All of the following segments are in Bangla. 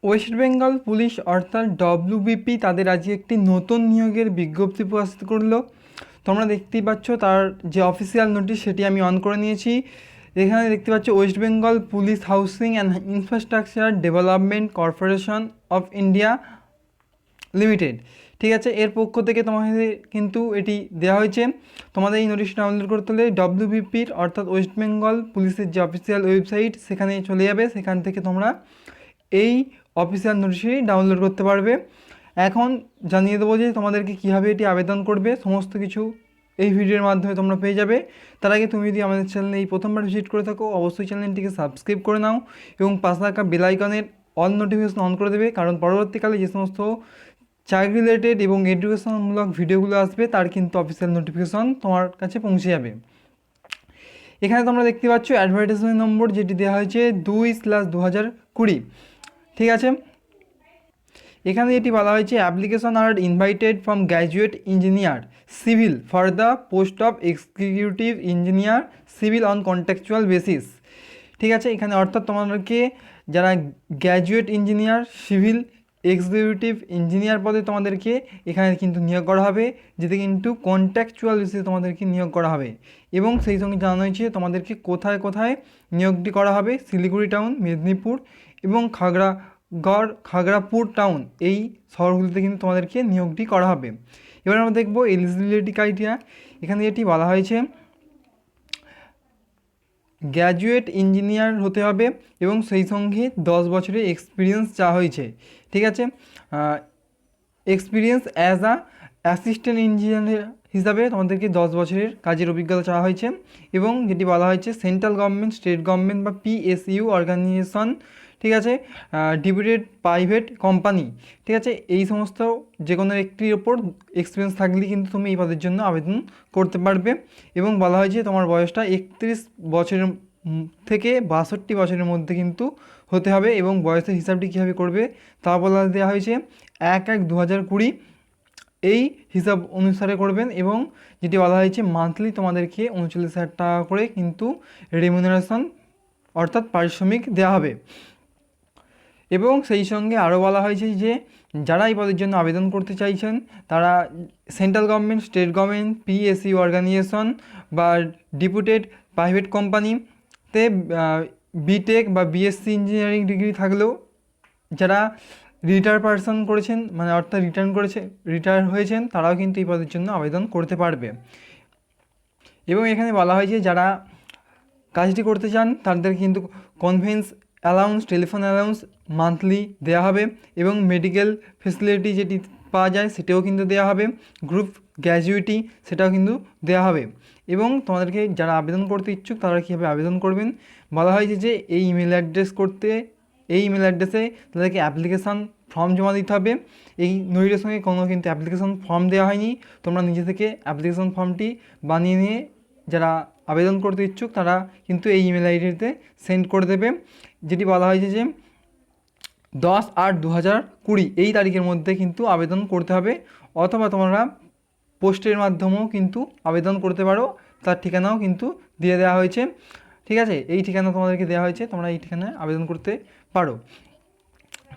ওয়েস্ট বেঙ্গল পুলিশ অর্থাৎ ডব্লিউবিপি তাদের আজকে একটি নতুন নিয়োগের বিজ্ঞপ্তি প্রকাশিত করলো। তোমরা দেখতেই পাচ্ছ তার যে অফিসিয়াল নোটিশ সেটি আমি অন করে নিয়েছি। এখানে দেখতে পাচ্ছ West Bengal police housing and infrastructure development corporation of India limited, ঠিক আছে, এর পক্ষ থেকে তোমাদের কিন্তু এটি দেওয়া হয়েছে। তোমাদের এই নোটিশটা ডাউনলোড করতে হলে ডব্লিউবিপির অর্থাৎ ওয়েস্ট বেঙ্গল পুলিশের যে অফিসিয়াল ওয়েবসাইট সেখানে চলে যাবে, সেখান থেকে তোমরা এই অফিসিয়াল নোটিশটি ডাউনলোড করতে পারবে। এখন জানিয়ে দেবো যে তোমাদেরকে কীভাবে এটি আবেদন করবে, সমস্ত কিছু এই ভিডিওর মাধ্যমে তোমরা পেয়ে যাবে। তার আগে তুমি যদি আমাদের চ্যানেলে এই প্রথমবার ভিজিট করে থাকো অবশ্যই চ্যানেলটিকে সাবস্ক্রাইব করে নাও এবং পাশে থাকা বেল আইকনের অল নোটিফিকেশন অন করে দেবে, কারণ পরবর্তীকালে যে সমস্ত চাকরি রিলেটেড এবং এডুকেশনমূলক ভিডিওগুলো আসবে তার কিন্তু অফিসিয়াল নোটিফিকেশন তোমার কাছে পৌঁছে যাবে। এখানে তোমরা দেখতে পাচ্ছ অ্যাডভার্টাইজমেন্ট নম্বর যেটি দেওয়া হয়েছে 2/2020, ঠিক আছে। এখানে এটি বলা হয়েছে application are invited from graduate engineer civil for the post of executive engineer civil on contractual basis, ঠিক আছে। এখানে অর্থাৎ তোমাদেরকে যারা graduate engineer civil executive engineer পদে তোমাদেরকে এখানে কিন্তু নিয়োগ করা হবে, যেতে কিন্তু কন্ট্রাকচুয়াল বেসিসে তোমাদেরকে নিয়োগ করা হবে। এবং সেই সঙ্গে জানানো হয়েছে তোমাদেরকে কোথায় কোথায় নিয়োগটি করা হবে, শিলিগুড়ি টাউন, মেদিনীপুর এবং খাগড়াপুর টাউন, এই শহরগুলিতে কিন্তু তোমাদেরকে নিয়োগটি করা হবে। এবার আমরা দেখব এলিজিবিলিটি ক্রাইটেরিয়া। এখানে এটি বলা হয়েছে গ্র্যাজুয়েট ইঞ্জিনিয়ার হতে হবে এবং সেই সঙ্গে 10 বছরের এক্সপিরিয়েন্স চাওয়া হয়েছে, ঠিক আছে। Experience as a assistant engineer হিসাবে তোমাদেরকে 10 বছরের কাজের অভিজ্ঞতা চাওয়া হয়েছে। এবং যেটি বলা হয়েছে সেন্ট্রাল গভর্নমেন্ট, স্টেট গভর্নমেন্ট বা পিএসইউ অর্গানাইজেশন, ঠিক আছে, ডিপুটেড প্রাইভেট কোম্পানি, ঠিক আছে, এই সমস্ত যে কোনো একটির ওপর এক্সপিরিয়েন্স থাকলে কিন্তু তুমি এই পদের জন্য আবেদন করতে পারবে। এবং বলা হয়েছে তোমার বয়সটা 31 বছরের থেকে 62 বছরের মধ্যে কিন্তু হতে হবে। এবং বয়সের হিসাবটি কীভাবে করবে তা বলা দেওয়া হয়েছে 1/1/2020 এই হিসাব অনুসারে করবেন। এবং যেটি বলা হয়েছে মান্থলি তোমাদেরকে 39,000 টাকা করে কিন্তু রেমুনারেশন অর্থাৎ পারিশ্রমিক দেওয়া হবে। এবং সেই সঙ্গে আরও বলা হয়েছে যে যারা এই পদের জন্য আবেদন করতে চাইছেন তারা central government, state government, PSU organisation বা ডিপুটেড প্রাইভেট কোম্পানিতে বিটেক বা বিএসসি ইঞ্জিনিয়ারিং ডিগ্রি থাকলেও যারা রিটায়ার পারসন করেছেন, মানে অর্থাৎ রিটায়ার হয়েছেন, তারাও কিন্তু এই পদের জন্য আবেদন করতে পারবে। এবং এখানে বলা হয়েছে যারা কাজটি করতে চান তাদের কিন্তু convince allowance, telephone allowance monthly দেওয়া হবে এবং মেডিকেল ফেসিলিটি যেটি পাওয়া যায় সেটাও কিন্তু দেওয়া হবে, গ্রুপ গ্র্যাজুইটি সেটাও কিন্তু দেওয়া হবে। এবং তোমাদেরকে যারা আবেদন করতে ইচ্ছুক তারা কীভাবে আবেদন করবেন বলা হয়েছে যে এই ইমেল অ্যাড্রেসে তাদেরকে অ্যাপ্লিকেশান ফর্ম জমা দিতে হবে। এই নোটিশের সঙ্গে কোনো কিন্তু অ্যাপ্লিকেশান ফর্ম দেওয়া হয়নি, তোমরা নিজে থেকে অ্যাপ্লিকেশান ফর্মটি বানিয়ে নিয়ে যারা আবেদন করতে ইচ্ছুক তারা কিন্তু এই ইমেল আইডিতে সেন্ড করে দেবে। যেটি বলা হয়েছে যে 10/8/2020 এই তারিখের মধ্যে কিন্তু আবেদন করতে হবে, অথবা তোমরা পোস্টের মাধ্যমেও কিন্তু আবেদন করতে পারো, তার ঠিকানাও কিন্তু দিয়ে দেওয়া হয়েছে, ঠিক আছে। এই ঠিকানা তোমাদেরকে দেওয়া হয়েছে, তোমরা এই ঠিকানায় আবেদন করতে পারো,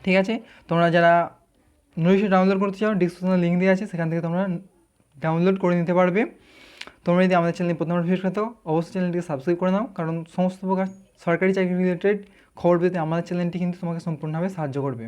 ঠিক আছে। তোমরা যারা নোটিশ ডাউনলোড করতে চাও ডিসক্রিপশনে লিঙ্ক দেওয়া আছে, সেখান থেকে তোমরা ডাউনলোড করে নিতে পারবে। তোমরা যদি আমাদের চ্যানেলে প্রথমবার ভিজিট করতে অবশ্যই চ্যানেলটিকে সাবস্ক্রাইব করে নাও, কারণ সমস্ত প্রকার সরকারি চাকরি রিলেটেড খবর পেতে আমাদের চ্যানেলটি কিন্তু তোমাকে সম্পূর্ণভাবে সাহায্য করবে।